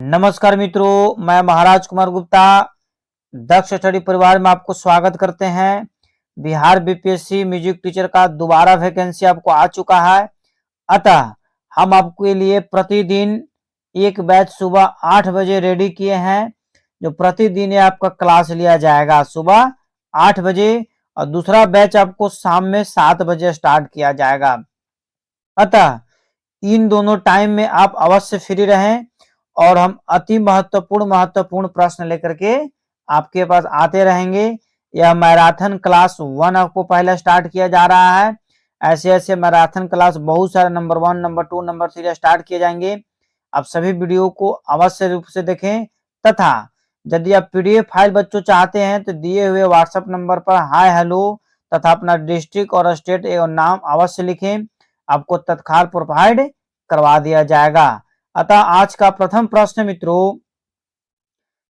नमस्कार मित्रों, मैं महाराज कुमार गुप्ता दक्ष स्टडी परिवार में आपको स्वागत करते हैं। बिहार बीपीएससी म्यूजिक टीचर का दोबारा वैकेंसी आपको आ चुका है। अतः हम आपके लिए प्रतिदिन एक बैच सुबह 8 बजे रेडी किए हैं, जो प्रतिदिन आपका क्लास लिया जाएगा सुबह 8 बजे, और दूसरा बैच आपको शाम में 7 बजे स्टार्ट किया जाएगा। अतः इन दोनों टाइम में आप अवश्य फ्री रहें और हम अति महत्वपूर्ण प्रश्न लेकर के आपके पास आते रहेंगे। यह मैराथन क्लास 1 आपको पहले स्टार्ट किया जा रहा है। ऐसे ऐसे मैराथन क्लास बहुत सारे नंबर 1, नंबर 2, नंबर 3 स्टार्ट किए जाएंगे। आप सभी वीडियो को अवश्य रूप से देखें, तथा यदि आप पीडीएफ फाइल बच्चों चाहते हैं तो दिए हुए व्हाट्सएप नंबर पर हाय हेलो तथा अपना डिस्ट्रिक्ट और स्टेट एवं नाम अवश्य लिखें, आपको तत्काल प्रोवाइड करवा दिया जाएगा। अतः आज का प्रथम प्रश्न मित्रों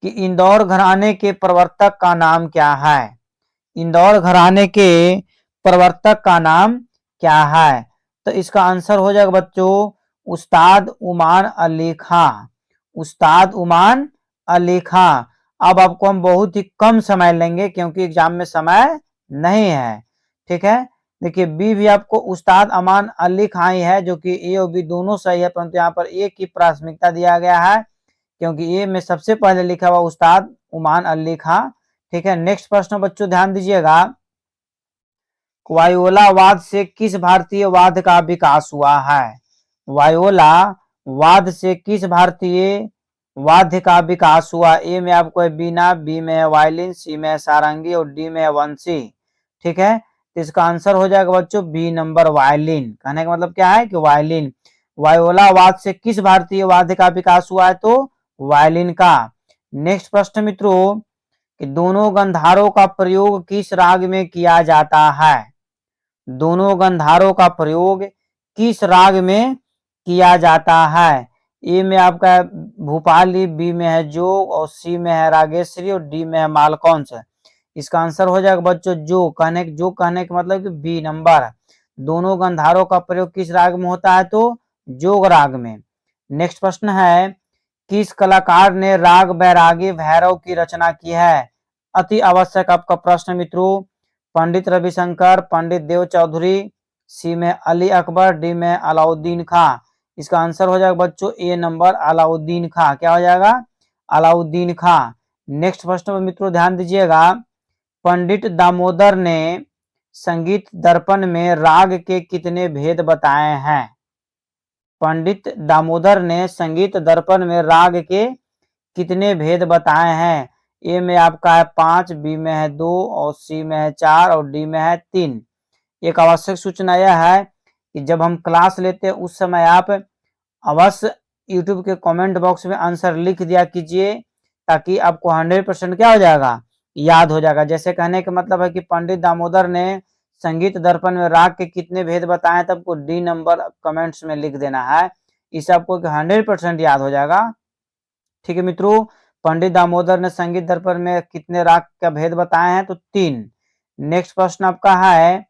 कि इंदौर घराने के प्रवर्तक का नाम क्या है। इंदौर घराने के प्रवर्तक का नाम क्या है? तो इसका आंसर हो जाएगा बच्चों उस्ताद उमान अली खां। उस्ताद उमान अली खां। अब आपको हम बहुत ही कम समय लेंगे क्योंकि एग्जाम में समय नहीं है। ठीक है, देखिए बी भी आपको उस्ताद अमान अली खां ही है, जो कि ए और बी दोनों सही है, परंतु यहाँ पर ए की प्राथमिकता दिया गया है क्योंकि ए में सबसे पहले लिखा हुआ उस्ताद उमान अली खां। ठीक है, नेक्स्ट प्रश्न बच्चों ध्यान दीजिएगा। वायोला वाद से किस भारतीय वाद्य का विकास हुआ है? वायोला वाद से किस भारतीय वाद्य का विकास हुआ? ए में आपको है बीना, बी में है वायलिन, सी में है सारंगी और डी में है वंशी। ठीक है, तो इसका आंसर हो जाएगा बच्चों बी नंबर वायलिन। कहने का मतलब क्या है कि वायलिन। वायोला वाद से किस भारतीय वाद्य का विकास हुआ है? तो वायलिन का। नेक्स्ट प्रश्न मित्रों कि दोनों गंधारों का प्रयोग किस राग में किया जाता है? दोनों गंधारों का प्रयोग किस राग में किया जाता है? ए में आपका भूपाली, बी में है जोग और सी में है रागेश्वरी और डी में है मालकौंस। इसका आंसर हो जाएगा बच्चों जो कहने का मतलब कि बी नंबर। दोनों गंधारों का प्रयोग किस राग में होता है? तो जोग राग में। नेक्स्ट प्रश्न है किस कलाकार ने राग बैरागी भैरव की रचना की है? अति आवश्यक आपका प्रश्न मित्रों। पंडित रविशंकर, पंडित देव चौधरी, सी में अली अकबर, डी में अलाउद्दीन खां। इसका आंसर हो जाएगा बच्चों ए नंबर अलाउद्दीन खां। क्या हो जाएगा? अलाउद्दीन खां। नेक्स्ट प्रश्न पर मित्रों ध्यान दीजिएगा। पंडित दामोदर ने संगीत दर्पण में राग के कितने भेद बताए हैं? पंडित दामोदर ने संगीत दर्पण में राग के कितने भेद बताए हैं? ए में आपका है 5, बी में है 2 और सी में है 4 और डी में है 3। एक आवश्यक सूचना यह है कि जब हम क्लास लेते हैं उस समय आप अवश्य यूट्यूब के कमेंट बॉक्स में आंसर लिख दिया कीजिए, ताकि आपको 100% क्या हो जाएगा? याद हो जाएगा। जैसे कहने का मतलब है कि पंडित दामोदर ने संगीत दर्पण में राग के कितने भेद बताए, तब आपको डी नंबर कमेंट्स में लिख देना है। इससे आपको 100% याद हो जाएगा। ठीक है मित्रों, पंडित दामोदर ने संगीत दर्पण में कितने राग का भेद बताए हैं? तो 3। नेक्स्ट प्रश्न आपका है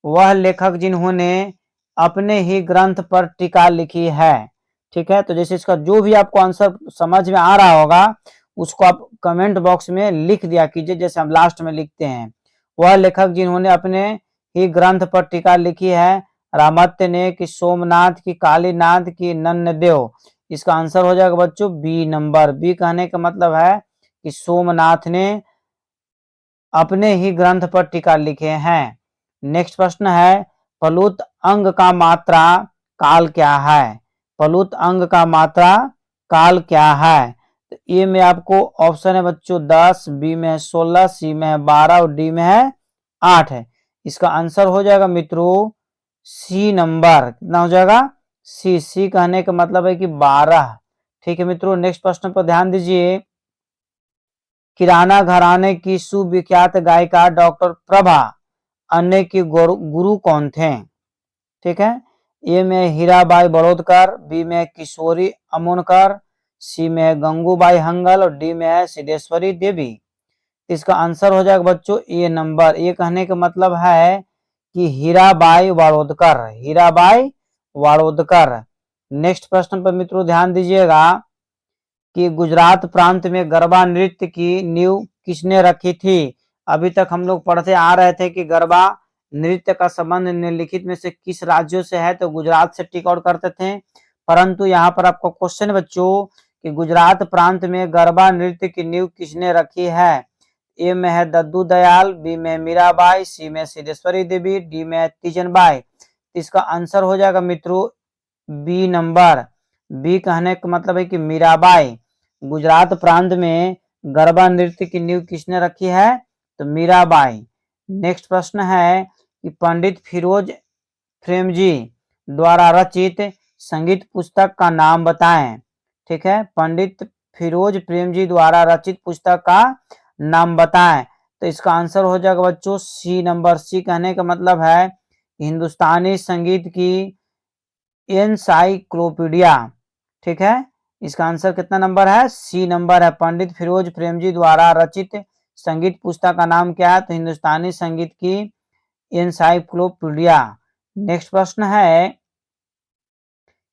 वह लेखक जिन्होंने अपने ही ग्रंथ पर टीका लिखी है। ठीक है, तो जैसे इसका जो भी आपको आंसर समझ में आ रहा होगा उसको आप कमेंट बॉक्स में लिख दिया कीजिए, जैसे हम लास्ट में लिखते हैं। वह लेखक जिन्होंने अपने ही ग्रंथ पर टीका लिखी है रामत्य ने, कि सोमनाथ की, कालीनाथ की, नन्नदेव। इसका आंसर हो जाएगा बच्चों बी नंबर। बी कहने का मतलब है कि सोमनाथ ने अपने ही ग्रंथ पर टीका लिखे हैं। नेक्स्ट प्रश्न है प्लुत अंग का मात्रा काल क्या है? प्लुत अंग का मात्रा काल क्या है? तो ए में आपको ऑप्शन है बच्चों 10, बी में है 16, सी में है 12 और डी में है 8 है। इसका आंसर हो जाएगा मित्रों सी नंबर। कितना हो जाएगा? सी कहने का मतलब है कि 12। ठीक है मित्रों, नेक्स्ट प्रश्न पर ध्यान दीजिए। किराना घराने की सुविख्यात गायिका डॉक्टर प्रभा अन्य की गुरु कौन थे? ठीक है, ए में हीराबाई बड़ौदकर, बी में किशोरी अमोनकर, सी में गंगूबाई हंगल और डी में है सिद्धेश्वरी देवी। इसका आंसर हो जाएगा बच्चों ए नंबर। ये कहने का मतलब है कि हीराबाई वाड़ोदकर। हीराबाई वाड़ोदकर। नेक्स्ट प्रश्न पर मित्रों ध्यान दीजिएगा। कि गुजरात प्रांत में गरबा नृत्य की नींव किसने रखी थी। अभी तक हम लोग पढ़ते आ रहे थे कि गरबा नृत्य का संबंध निम्नलिखित में से किस राज्यों से है, तो गुजरात से टिक आउट करते थे। परंतु यहाँ पर आपको क्वेश्चन बच्चों कि गुजरात प्रांत में गरबा नृत्य की नींव किसने रखी है। ए में है दद्दू दयाल, बी में मीराबाई, सी में सिद्धेश्वरी देवी, डी में है तीजनबाई। इसका आंसर हो जाएगा मित्रों बी नंबर। बी कहने का मतलब है कि मीराबाई। गुजरात प्रांत में गरबा नृत्य की नींव किसने रखी है, तो मीराबाई। नेक्स्ट प्रश्न है कि पंडित फिरोज प्रेमजी द्वारा रचित संगीत पुस्तक का नाम बताएं। ठीक है, पंडित फिरोज प्रेमजी द्वारा रचित पुस्तक का नाम बताएं। तो इसका आंसर हो जाएगा बच्चों सी नंबर। सी कहने का मतलब है हिंदुस्तानी संगीत की एनसाइक्लोपीडिया। ठीक है, इसका आंसर कितना नंबर है, सी नंबर है। पंडित फिरोज प्रेमजी द्वारा रचित संगीत पुस्तक का नाम क्या है, तो हिंदुस्तानी संगीत की एनसाइक्लोपीडिया। नेक्स्ट प्रश्न है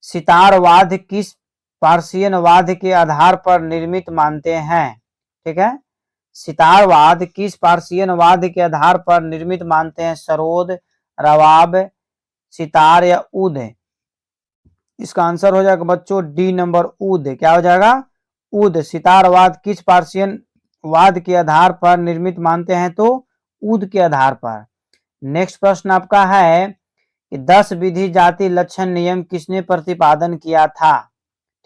सितार वाद्य किस पार्शियन वाद्य के आधार पर निर्मित मानते हैं। ठीक है, सितार वाद्य किस पार्शियन वाद्य के आधार पर निर्मित मानते हैं, सरोद, रवाब, सितार या ऊद। इसका आंसर हो जाएगा बच्चों डी नंबर ऊद। क्या हो जाएगा, ऊद। सितार वाद्य किस पार्शियन वाद्य के आधार पर निर्मित मानते हैं, तो ऊद के आधार पर। नेक्स्ट प्रश्न आपका है कि 10 विधि जाति लक्षण नियम किसने प्रतिपादन किया था।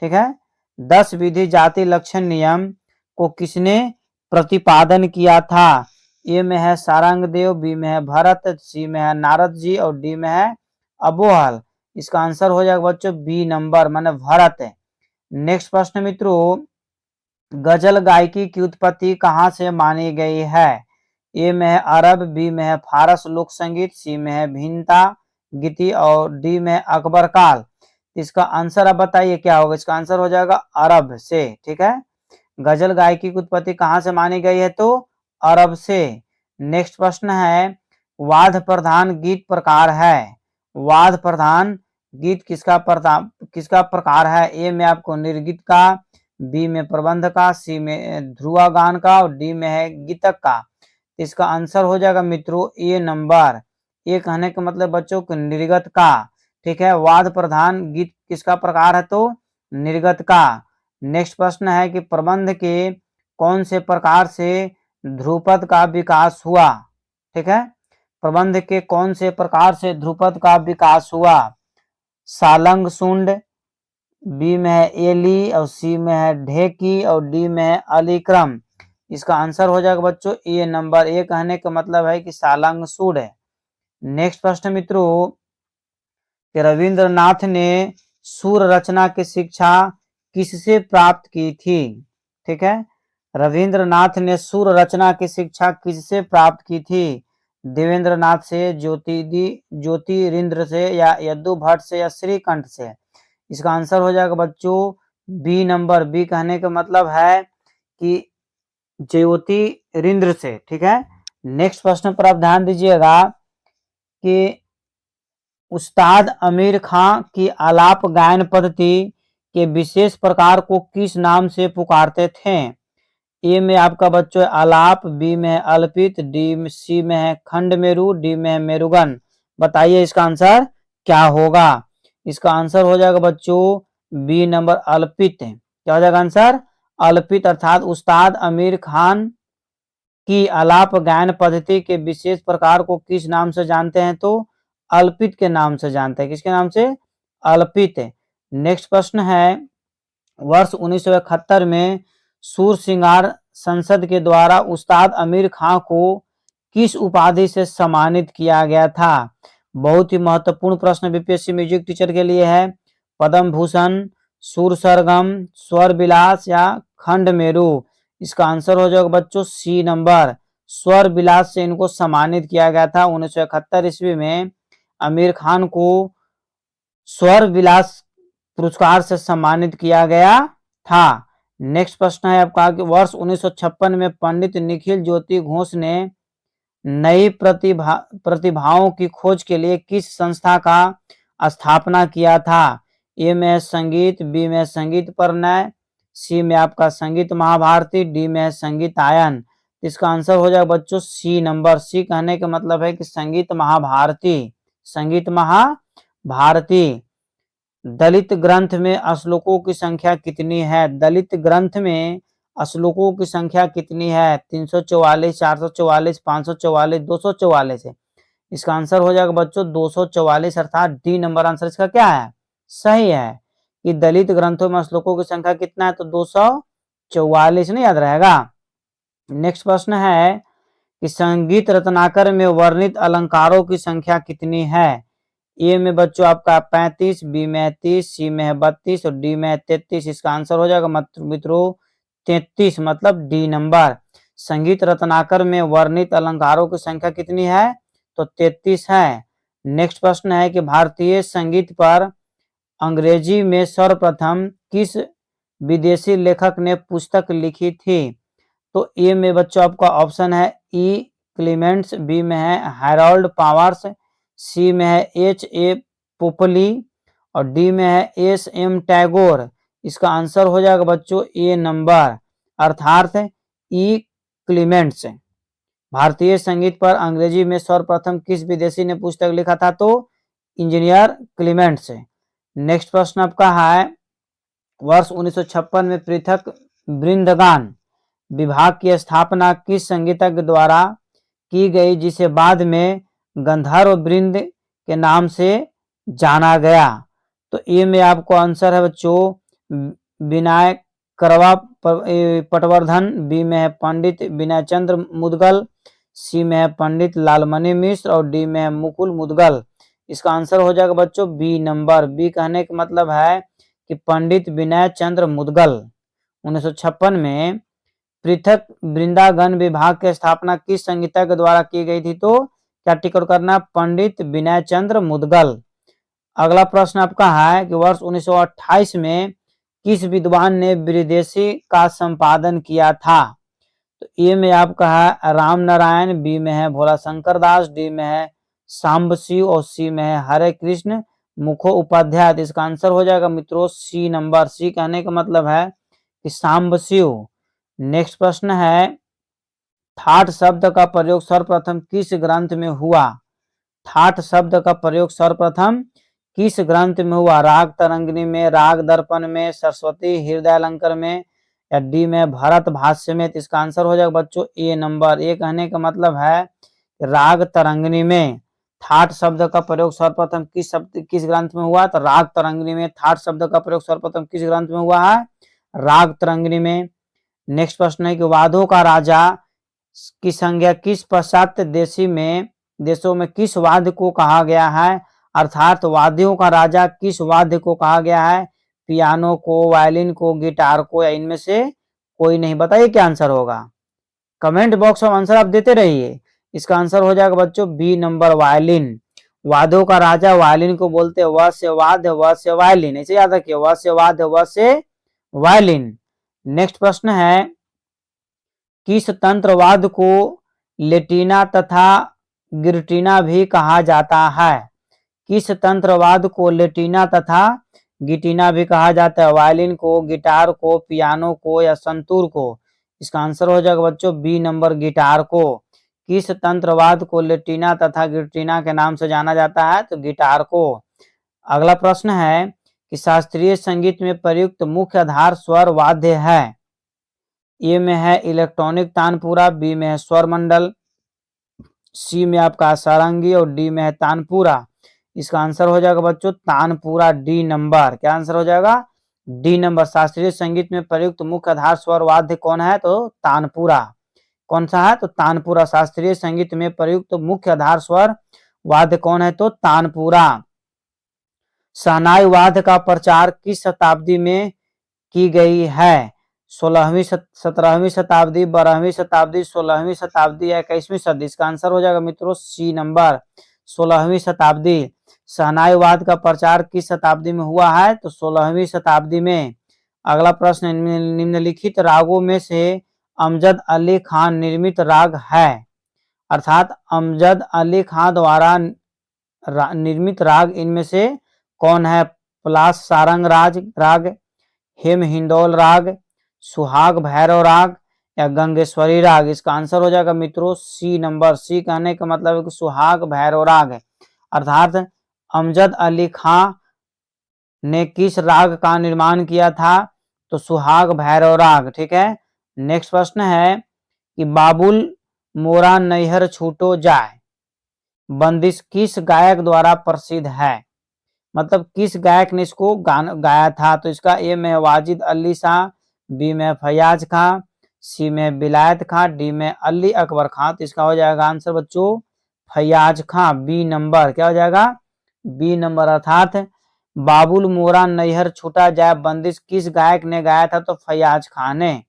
ठीक है, 10 विधि जाति लक्षण नियम को किसने प्रतिपादन किया था। ए में है सारंगदेव, बी में है भरत, सी में है नारद जी और डी में है अबोहल। इसका आंसर हो जाएगा बच्चों बी नंबर माने भरत है। नेक्स्ट प्रश्न मित्रों गजल गायकी की उत्पत्ति कहाँ से मानी गई है। ए में है अरब, बी में है फारस लोक संगीत, सी में है भिन्नता गीति और डी में है अकबर काल। इसका आंसर आप बताइए क्या होगा। इसका आंसर हो जाएगा अरब से। ठीक है, गजल गायकी की उत्पत्ति कहाँ से मानी गई है, तो अरब से। नेक्स्ट प्रश्न है वाद्य प्रधान गीत प्रकार है। वाद्य प्रधान गीत किसका प्रकार है। ए में आपको निर्गीत का, बी में प्रबंध का, सी में ध्रुवा गान का और डी में है गीतक का। इसका आंसर हो जाएगा मित्रों ए नंबर। ए कहने का मतलब बच्चों को निर्गत का। ठीक है, वाद्य प्रधान गीत किसका प्रकार है, तो निर्गत का। नेक्स्ट प्रश्न है कि प्रबंध के कौन से प्रकार से ध्रुपद का विकास हुआ। ठीक है, प्रबंध के कौन से प्रकार से ध्रुपद का विकास हुआ। सालंग सुंड, बी में है एली और सी में है ढेकी और डी में है अलीक्रम। इसका आंसर हो जाएगा बच्चों ए नंबर। ए कहने का मतलब है कि सालंग सुंड है। नेक्स्ट प्रश्न मित्रों कि रविंद्रनाथ ने सुर रचना की शिक्षा किससे प्राप्त की थी। ठीक है, रविंद्रनाथ ने सुर रचना की शिक्षा किससे प्राप्त की थी। देवेंद्रनाथ से, ज्योतिरिंद्र से या यदु भट्ट से या श्रीकंठ से। इसका आंसर हो जाएगा बच्चों बी नंबर। बी कहने का मतलब है कि ज्योतिरिंद्र से। ठीक है, नेक्स्ट प्रश्न पर आप ध्यान दीजिएगा कि उस्ताद आमिर खां की आलाप गायन पद्धति के विशेष प्रकार को किस नाम से पुकारते थे। ए में आपका बच्चों आलाप, बी में है अल्पित, सी में है खंड मेरु, डी में है मेरुगन। बताइए इसका आंसर क्या होगा। इसका आंसर हो जाएगा बच्चों बी नंबर अल्पित। क्या हो जाएगा आंसर, अल्पित। अर्थात उस्ताद आमिर खान की आलाप गायन पद्धति के विशेष प्रकार को किस नाम से जानते हैं, तो अल्पित के नाम से जानते हैं। किसके नाम से, अल्पित। नेक्स्ट प्रश्न है वर्ष 1971 में सूर सिंगार संसद के द्वारा उस्ताद आमिर खां को किस उपाधि से सम्मानित किया गया था। बहुत ही महत्वपूर्ण प्रश्न बीपीएससी म्यूजिक टीचर के लिए है। पद्म भूषण, सुर सरगम, स्वर विलास या खंड मेरु। इसका आंसर हो जाएगा बच्चों सी नंबर। स्वर विलास से इनको सम्मानित किया गया था। 1971 ईस्वी में आमिर खान को स्वर विलास पुरस्कार से सम्मानित किया गया था। नेक्स्ट प्रश्न है आपका कि वर्ष 1956 में पंडित निखिल ज्योति घोष ने नई प्रतिभाओं की खोज के लिए किस संस्था का स्थापना किया था। ए में संगीत, बी में संगीत परिणय, सी में आपका संगीत महाभारती, डी में है संगीत आयन। इसका आंसर हो जाएगा बच्चों सी नंबर। सी कहने का मतलब है कि संगीत महाभारती, संगीत महाभारती। दलित ग्रंथ में श्लोकों की संख्या कितनी है? दलित ग्रंथ में श्लोकों की संख्या कितनी है? 344, 444, 544, 244 है। इसका आंसर हो जाएगा बच्चों 244, अर्थात डी नंबर आंसर इसका क्या है? सही है कि दलित ग्रंथों में श्लोकों की संख्या कितना है? तो 244, नहीं याद रहेगा। नेक्स्ट प्रश्न है कि संगीत रत्नाकर में वर्णित अलंकारों की संख्या कितनी है? ए में बच्चों आपका 35, बी में 30, सी में 32 और डी में 33। इसका आंसर हो जाएगा मित्रों 33, मतलब डी नंबर। संगीत रत्नाकर में वर्णित अलंकारों की संख्या कितनी है? तो 33 है। नेक्स्ट प्रश्न है कि भारतीय संगीत पर अंग्रेजी में सर्वप्रथम किस विदेशी लेखक ने पुस्तक लिखी थी? तो ए में बच्चों आपका ऑप्शन है ई क्लीमेंट्स, बी में है हैरोल्ड पावर्स, सी में है एच ए पोपली और डी में है एस एम टैगोर। इसका आंसर हो जाएगा बच्चों ए नंबर, अर्थात ई क्लीमेंट्स। भारतीय संगीत पर अंग्रेजी में सर्वप्रथम किस विदेशी ने पुस्तक लिखा था? तो इंजीनियर क्लीमेंट्स। नेक्स्ट प्रश्न आपका है वर्ष 1956 में पृथक वृंदगान विभाग की स्थापना किस संगीतज्ञ द्वारा की गई, जिसे बाद में गंधर्व वृंद के नाम से जाना गया? तो ए में आपको आंसर है बच्चों विनायक करवा पटवर्धन, बी में है पंडित विनय चंद्र मुदगल, सी में है पंडित लालमणि मिश्र और डी में है मुकुल मुदगल। इसका आंसर हो जाएगा बच्चों बी नंबर। बी कहने का मतलब है कि पंडित विनय चंद्र मुदगल। 1956 में पृथक वृंदागन विभाग की स्थापना किस संगीतज्ञ द्वारा की गई थी? तो क्या टिक करना? पंडित विनय चंद्र मुदगल। अगला प्रश्न आपका है कि वर्ष 1928 में किस विद्वान ने विदेशी का संपादन किया था? तो ए में आपका है राम नारायण, बी में है भोला शंकर दास, डी में है सांब शिव और सी में है हरे कृष्ण मुखोपाध्याय। इसका आंसर हो जाएगा मित्रों सी नंबर। सी कहने का मतलब है कि सांब शिव। नेक्स्ट प्रश्न है ठाठ शब्द का प्रयोग सर्वप्रथम किस ग्रंथ में हुआ? ठाठ शब्द का प्रयोग सर्वप्रथम किस ग्रंथ में हुआ? राग तरंगिणी में, राग दर्पण में, सरस्वती हृदय अलंकार में या डी में भरत भाष्य में? तो इसका आंसर हो जाएगा बच्चों ए नंबर। ए कहने का मतलब है राग तरंगिणी में ठाठ शब्द का प्रयोग सर्वप्रथम किस ग्रंथ में हुआ? तो राग तरंगिणी में ठाठ शब्द का प्रयोग सर्वप्रथम किस ग्रंथ में हुआ है? राग तरंगिणी में। नेक्स्ट प्रश्न है कि वादों का राजा की संज्ञा किस पाश्चात्य देशों में किस वाद्य को कहा गया है? अर्थात वाद्यों का राजा किस वाद्य को कहा गया है? पियानो को, वायलिन को, गिटार को या इनमें से कोई नहीं? बताइए क्या आंसर होगा। कमेंट बॉक्स में आंसर आप देते रहिए। इसका आंसर हो जाएगा बच्चों बी नंबर वायलिन। वाद्यों का राजा वायलिन को बोलते हैं। व से वाद्य, व से वायलिन, ऐसे याद रखिए, व से वाद्य, व से वायलिन। नेक्स्ट प्रश्न है किस तंत्रवाद को लेटिना तथा गिरटिना भी कहा जाता है? किस तंत्रवाद को लेटिना तथा गिटिना भी कहा जाता है? वायलिन को, गिटार को, पियानो को या संतूर को? इसका आंसर हो जाएगा बच्चों बी नंबर गिटार को। किस तंत्रवाद को लेटिना तथा गिरटिना के नाम से जाना जाता है? तो गिटार को। अगला प्रश्न है कि शास्त्रीय संगीत में प्रयुक्त मुख्य आधार स्वर वाद्य है। ए में है इलेक्ट्रॉनिक तानपुरा, बी में है स्वर मंडल, सी में आपका सारंगी और डी में है तानपुरा। इसका आंसर हो जाएगा बच्चों तानपुरा, डी नंबर। क्या आंसर हो जाएगा? D number. शास्त्रीय संगीत में प्रयुक्त मुख्य आधार स्वर वाद्य कौन है? तो तानपुरा। कौन सा है? तो तानपुरा। शास्त्रीय संगीत में प्रयुक्त मुख्य आधार स्वर वाद्य कौन है? तो तानपुरा। शहनाई वाद्य का प्रचार किस शताब्दी में की गई है? 16वीं 17वीं शताब्दी, 12वीं शताब्दी, 16वीं शताब्दी या 21वीं सदी? इसका आंसर हो जाएगा मित्रों सी नंबर 16वीं शताब्दी। शहनाई वाद्य का प्रचार किस शताब्दी में हुआ है? तो 16वीं शताब्दी में। अगला प्रश्न निम्नलिखित रागों में से अमजद अली खान निर्मित राग है? अर्थात अमजद अली खान द्वारा निर्मित राग इनमें से कौन है? पलाश सारंग राग, हेम हिंदौल राग, सुहाग भैरव राग या गंगेश्वरी राग? इसका आंसर हो जाएगा मित्रों सी नंबर। सी कहने का मतलब है कि सुहाग भैरव राग है। अर्थात अमजद अली खां ने किस राग का निर्माण किया था? तो सुहाग भैरव राग। ठीक है। नेक्स्ट प्रश्न है कि बाबुल मोरा नैहर छूटो जाए बंदिश किस गायक द्वारा प्रसिद्ध है? मतलब किस गायक ने इसको गाया था? तो इसका ए में वाजिद अली शाह, बी में फयाज खां, सी में बिलायत खां, डी में अली अकबर खां। तो इसका हो जाएगा आंसर बच्चों फयाज खां, बी नंबर। क्या हो जाएगा? B number. अर्थात बाबुल मोरा नैहर छूटा जाए बंदिश किस गायक ने गाया था? तो फयाज खां ने।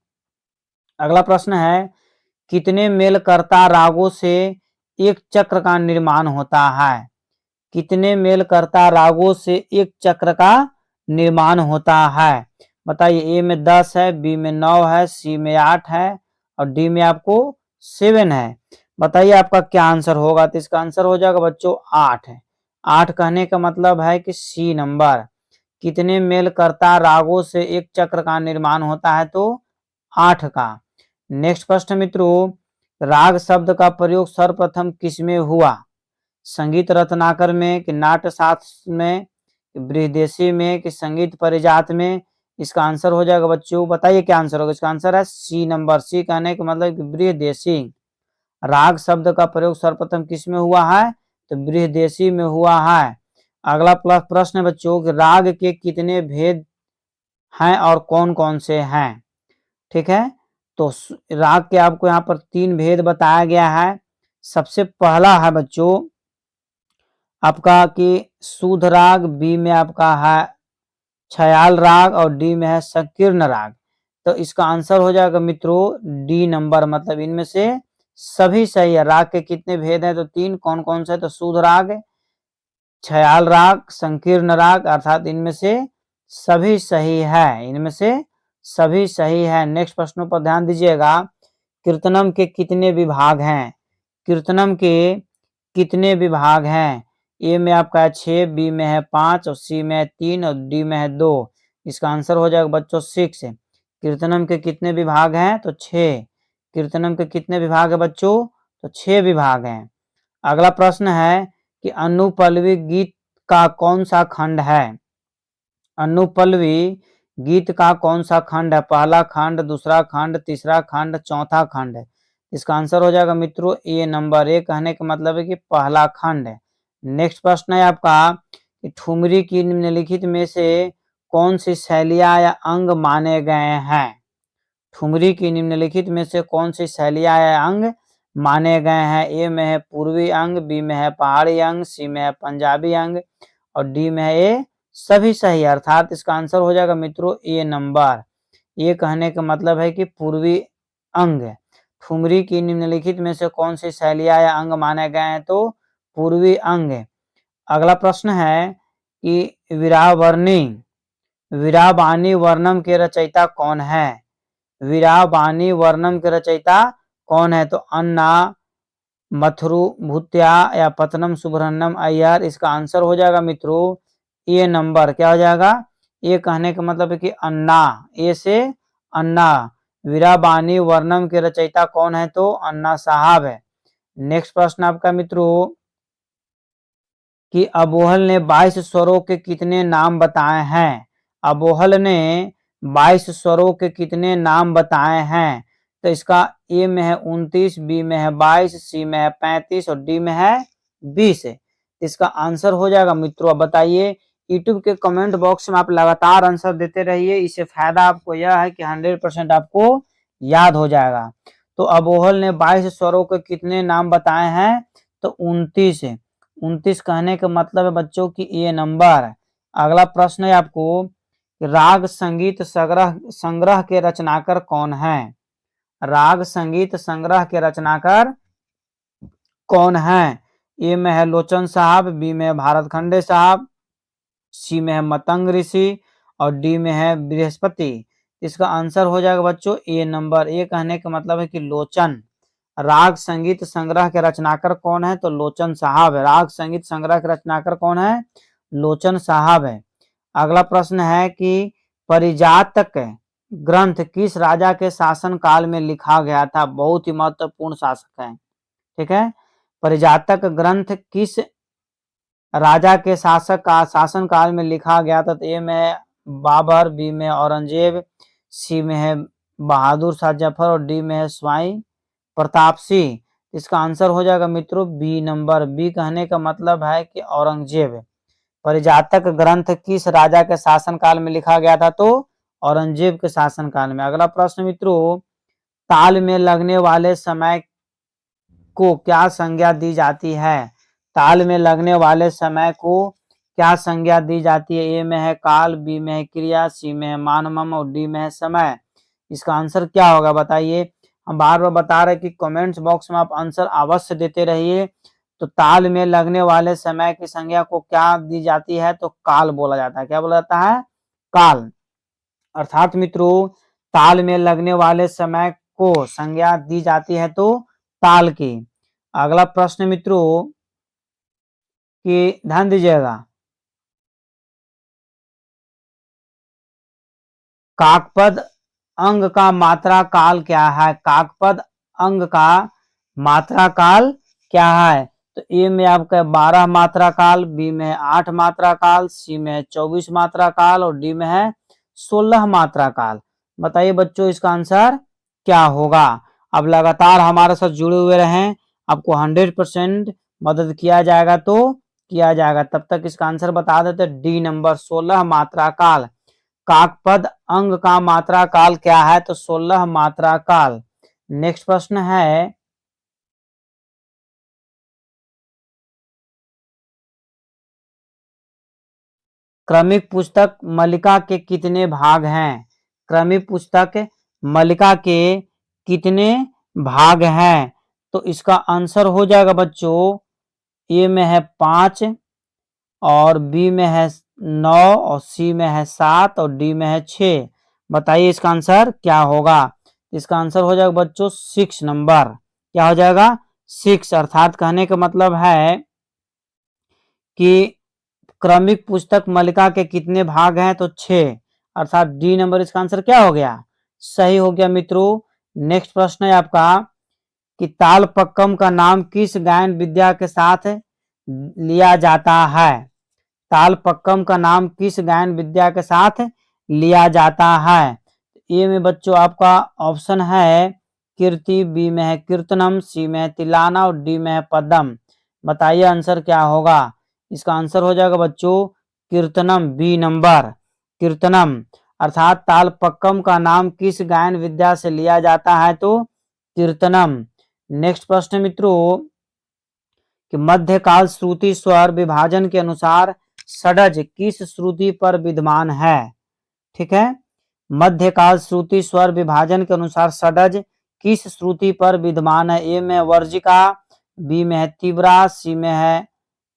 अगला प्रश्न है कितने मेलकर्ता रागों से एक चक्र का निर्माण होता है? कितने मेलकर्ता रागों से एक चक्र का निर्माण होता है? बताइए। ए में 10 है, बी में 9 है, सी में 8 है और डी में आपको 7 है। बताइए आपका क्या आंसर होगा? तो इसका आंसर हो जाएगा बच्चों 8 है। 8 कहने का मतलब है कि सी नंबर। कितने मेलकर्ता रागों से एक चक्र का निर्माण होता है? तो 8 का। नेक्स्ट प्रश्न मित्रों, राग शब्द का प्रयोग सर्वप्रथम किसमें हुआ? संगीत रत्नाकर में कि नाट्य शास्त्र में, बृहदेशी में कि संगीत परिजात में? इसका आंसर हो जाएगा बच्चों, बताइए क्या आंसर होगा? इसका आंसर है सी नंबर। सी कहने का मतलब कि बृहदेशी। राग शब्द का प्रयोग सर्वप्रथम किस में हुआ है? तो बृहदेशी में हुआ है। अगला प्रश्न है बच्चों कि राग के कितने भेद हैं और कौन कौन से हैं? ठीक है। तो राग के आपको यहाँ पर 3 भेद बताया गया है। सबसे पहला है बच्चों आपका कि शुद्ध राग, बी में आपका है छयाल राग और डी में है संकीर्ण राग। तो इसका आंसर हो जाएगा मित्रों डी नंबर। मतलब इनमें से सभी सही है। राग के कितने भेद हैं? तो 3। कौन कौन से? तो शुद्ध राग, छयाल राग, संकीर्ण राग। अर्थात इनमें से सभी सही है। इनमें से सभी सही है। नेक्स्ट प्रश्नों पर ध्यान दीजिएगा। कीर्तनम के कितने विभाग हैं? कीर्तनम के कितने विभाग हैं? ए में आपका है 6, बी में है 5 और सी में है 3 और डी में है 2। इसका आंसर हो जाएगा बच्चों 6। कीर्तनम के कितने विभाग हैं? तो 6। कीर्तनम के कितने विभाग है बच्चों? तो 6 विभाग हैं। अगला प्रश्न है कि अनुपल्लवी गीत का कौन सा खंड है? अनुपल्लवी गीत का कौन सा खंड है? पहला खंड, दूसरा खंड, तीसरा खंड, चौथा खंड है? इसका आंसर हो जाएगा मित्रों ए नंबर। ए कहने का मतलब है कि पहला खंड है। नेक्स्ट प्रश्न है आपका कि ठुमरी की निम्नलिखित में से कौन सी शैलियां या अंग माने गए हैं? ठुमरी की निम्नलिखित में से कौन सी शैलियां या अंग माने गए हैं? ए में है पूर्वी अंग, बी में है पहाड़ी अंग, सी में है पंजाबी अंग और डी में है ए सभी सही। अर्थात इसका आंसर हो जाएगा मित्रों ए नंबर। ये कहने का मतलब है कि पूर्वी अंग। ठुमरी की निम्नलिखित में से कौन सी शैलियां या अंग माने गए हैं? तो पूर्वी अंग। अगला प्रश्न है कि वीरावानी वर्णम के रचयिता कौन है? वीरावानी वर्णम के रचयिता कौन है? तो अन्ना मथुरु भूत्या या पतनम सुब्रह्मण्यम अय्यर? इसका आंसर हो जाएगा मित्रों ए नंबर। क्या हो जाएगा? ए कहने का मतलब है कि अन्ना। ए से अन्ना। वीरावानी वर्णम के रचयिता कौन है? तो अन्ना साहब है। नेक्स्ट प्रश्न आपका मित्रों कि अबोहल ने 22 स्वरों के कितने नाम बताए हैं? अबोहल ने 22 स्वरों के कितने नाम बताए हैं? तो इसका ए में है 29, बी में है 22, सी में है 35 और डी में है 20। इसका आंसर हो जाएगा मित्रों। अब बताइए। यूट्यूब के कमेंट बॉक्स में आप लगातार आंसर देते रहिए। इससे फायदा आपको यह है कि 100% आपको याद हो जाएगा। तो अबोहल ने 22 स्वरों के कितने नाम बताए हैं? तो 29। 29 कहने का मतलब है बच्चों की ए नंबर। अगला प्रश्न है आपको राग संगीत संग्रह के रचनाकार कौन है? राग संगीत संग्रह के रचनाकार कौन है? ए में है लोचन साहब, बी में है भारत खंडे साहब, सी में है मतंग ऋषि और डी में है बृहस्पति। इसका आंसर हो जाएगा बच्चों ए नंबर। ए कहने का मतलब है कि लोचन। राग संगीत संग्रह के रचनाकार कौन है? तो लोचन साहब है। राग संगीत संग्रह के रचनाकार कौन है? लोचन साहब है। अगला प्रश्न है कि परिजातक ग्रंथ किस राजा के शासन काल में लिखा गया था? बहुत ही महत्वपूर्ण शासक है। ठीक है, परिजातक ग्रंथ किस राजा के शासन काल में लिखा गया था? तो ए में है बाबर, बी में औरंगजेब, सी में है बहादुर शाह जफर और डी में है स्वाई प्रताप सिंह। इसका आंसर हो जाएगा मित्रों बी नंबर। बी कहने का मतलब है कि औरंगजेब। परिजातक ग्रंथ किस राजा के शासन काल में लिखा गया था? तो औरंगजेब के शासन काल में। अगला प्रश्न मित्रों, ताल में लगने वाले समय को क्या संज्ञा दी जाती है? ताल में लगने वाले समय को क्या संज्ञा दी जाती है? ए में है काल, बी में है क्रिया, सी में है मानमम और डी में है समय। इसका आंसर क्या होगा बताइए। हम बार बार बता रहे कि कमेंट्स बॉक्स में आप आंसर अवश्य देते रहिए। तो ताल में लगने वाले समय की संज्ञा को क्या दी जाती है? तो काल बोला जाता है। क्या बोला जाता है? काल। अर्थात मित्रों, ताल में लगने वाले समय को संज्ञा दी जाती है तो ताल की। अगला प्रश्न मित्रों कि ध्यान दीजिएगा, काकपद अंग का मात्रा काल क्या है? काकपद अंग का मात्रा काल क्या है? तो ए में आपका 12 मात्रा काल, बी में 8 मात्रा काल, सी में 24 मात्रा काल और डी में है 16 मात्रा काल। बताइए बच्चों इसका आंसर क्या होगा? अब लगातार हमारे साथ जुड़े हुए रहें, आपको 100% मदद किया जाएगा तो किया जाएगा। तब तक इसका आंसर बता देते, डी नंबर 16 मात्रा काल। काकपद अंग का मात्रा काल क्या है? तो 16 मात्रा काल। नेक्स्ट प्रश्न है, क्रमिक पुस्तक मल्लिका के कितने भाग हैं? क्रमिक पुस्तक मल्लिका के कितने भाग हैं? तो इसका आंसर हो जाएगा बच्चों, ए में है 5 और बी में है 9 और सी में है 7 और डी में है 6। बताइए इसका आंसर क्या होगा? इसका आंसर हो जाएगा बच्चों 6 नंबर। क्या हो जाएगा? 6। अर्थात कहने का मतलब है कि क्रमिक पुस्तक मल्लिका के कितने भाग हैं? तो 6। अर्थात डी नंबर इसका आंसर क्या हो गया? सही हो गया मित्रों। नेक्स्ट प्रश्न है आपका कि तालपक्कम का नाम किस गायन विद्या के साथ लिया जाता है? तालपक्कम का नाम किस गायन विद्या के साथ लिया जाता है? ए में बच्चों आपका ऑप्शन है कीर्ति, बी में है कीर्तनम, सी में है तिलाना और डी में है पद्म। बताइए आंसर क्या होगा? इसका आंसर हो जाएगा बच्चों कीर्तनम, बी नंबर कीर्तनम। अर्थात तालपक्कम का नाम किस गायन विद्या से लिया जाता है? तो कीर्तनम। नेक्स्ट प्रश्न मित्रों कि मध्यकाल श्रुति स्वर विभाजन के अनुसार षडज किस श्रुति पर विद्यमान है? ठीक है, मध्यकाल श्रुति स्वर विभाजन के अनुसार षडज किस श्रुति पर विद्यमान है? ए में वर्जिका, बी में है तीव्रा, सी में है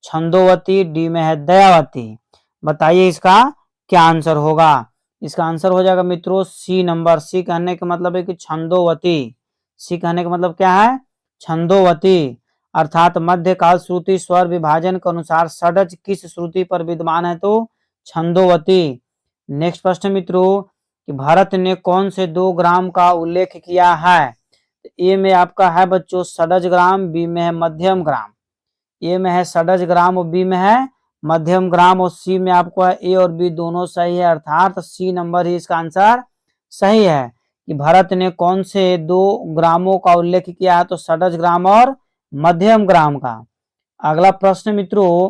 छंदोवती, डी में है दयावती। बताइए इसका क्या आंसर होगा? इसका आंसर हो जाएगा मित्रों सी नंबर। सी कहने का मतलब है कि छंदोवती। सी कहने का मतलब क्या है? छंदोवती। अर्थात मध्यकाल श्रुति स्वर विभाजन के अनुसार षडज किस श्रुति पर विद्यमान है? तो छंदोवती। नेक्स्ट प्रश्न मित्रों कि भारत ने कौन से 2 ग्राम का उल्लेख किया है? ए में आपका है बच्चों षडज ग्राम, बी में है मध्यम ग्राम। ए में है षडज ग्राम और बी में है मध्यम ग्राम और सी में आपको है ए और बी दोनों सही है। अर्थात सी नंबर ही इसका आंसर सही है कि भारत ने कौन से 2 ग्रामों का उल्लेख किया है? तो षडज ग्राम और मध्यम ग्राम का। अगला प्रश्न मित्रों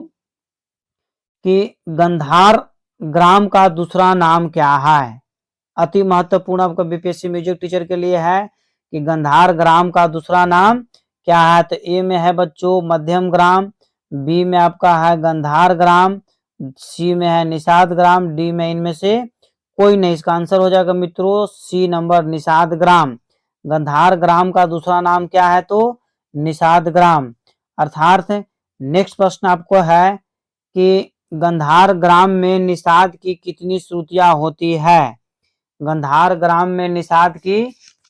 कि गंधार ग्राम का दूसरा नाम क्या है? अति महत्वपूर्ण आपका बीपीएससी म्यूजिक टीचर के लिए है कि गंधार ग्राम का दूसरा नाम क्या है? तो ए में है बच्चों मध्यम ग्राम, बी में आपका है गंधार ग्राम, सी में है निषाद ग्राम, डी में इनमें से कोई नहीं। इसका आंसर हो जाएगा मित्रों सी नंबर निषाद ग्राम। गंधार ग्राम का दूसरा नाम क्या है? तो निषाद ग्राम। अर्थात नेक्स्ट प्रश्न आपको है कि गंधार ग्राम में निषाद की कितनी श्रुतियां होती है? गंधार ग्राम में निषाद की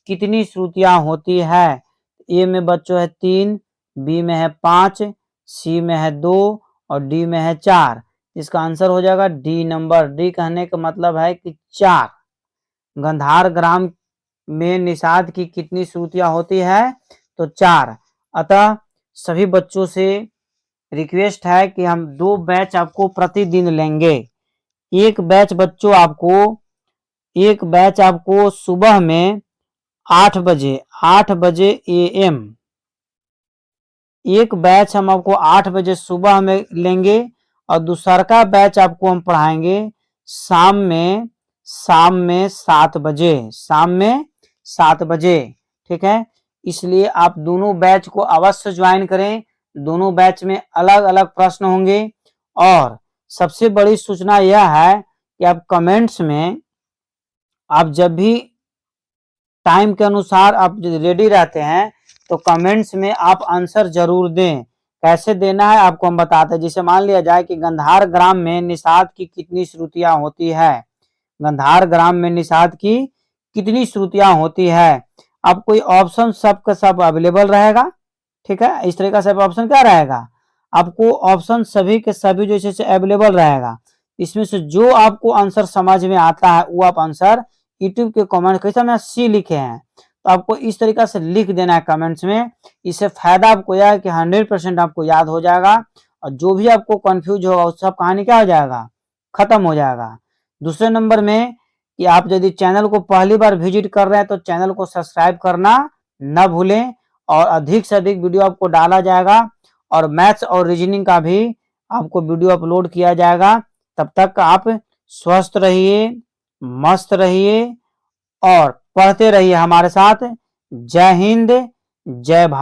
कितनी श्रुतियां होती है? ए में बच्चों है 3, बी में है 5, सी में है 2 और डी में है 4। इसका आंसर हो जाएगा डी नंबर। डी कहने का मतलब है कि 4। गंधार ग्राम में निषाद की कितनी श्रुतियां होती है? तो 4। अतः सभी बच्चों से रिक्वेस्ट है कि हम 2 बैच आपको प्रतिदिन लेंगे। एक बैच बच्चों आपको सुबह में 8 बजे AM, एक बैच हम आपको 8 बजे सुबह में लेंगे और दूसरा का बैच आपको हम पढ़ाएंगे शाम में 7 बजे, शाम में 7 बजे। ठीक है, इसलिए आप दोनों बैच को अवश्य ज्वाइन करें। दोनों बैच में अलग अलग प्रश्न होंगे। और सबसे बड़ी सूचना यह है कि आप कमेंट्स में आप जब भी टाइम के अनुसार आप रेडी रहते हैं तो कमेंट्स में आप आंसर जरूर दें। कैसे देना है आपको हम बताते हैं। जैसे मान लिया जाए कि गंधार ग्राम में निषाद की कितनी श्रुतियां होती है, गंधार ग्राम में निषाद की कितनी श्रुतियां होती है। अब कोई ऑप्शन सबका सब अवेलेबल रहेगा। ठीक है, इस तरीके से ऑप्शन क्या रहेगा, आपको ऑप्शन सभी के सभी जैसे से अवेलेबल रहेगा। इसमें से जो आपको आंसर समझ में आता है वो आप आंसर यूट्यूब के कमेंट कैसे हमने सी लिखे हैं तो आपको इस तरीका से लिख देना है कमेंट्स में। इससे फायदा आपको यह है कि 100% आपको याद हो जाएगा और जो भी आपको कंफ्यूज होगा उस सब कहानी क्या हो जाएगा, खत्म हो जाएगा। दूसरे नंबर में कि आप यदि चैनल को पहली बार विजिट कर रहे हैं तो चैनल को सब्सक्राइब करना न भूलें और अधिक से अधिक वीडियो आपको डाला जाएगा और मैथ्स और रीजनिंग का भी आपको वीडियो अपलोड किया जाएगा। तब तक आप स्वस्थ रहिए, मस्त रहिए और पढ़ते रहिए हमारे साथ। जय हिंद, जय भारत।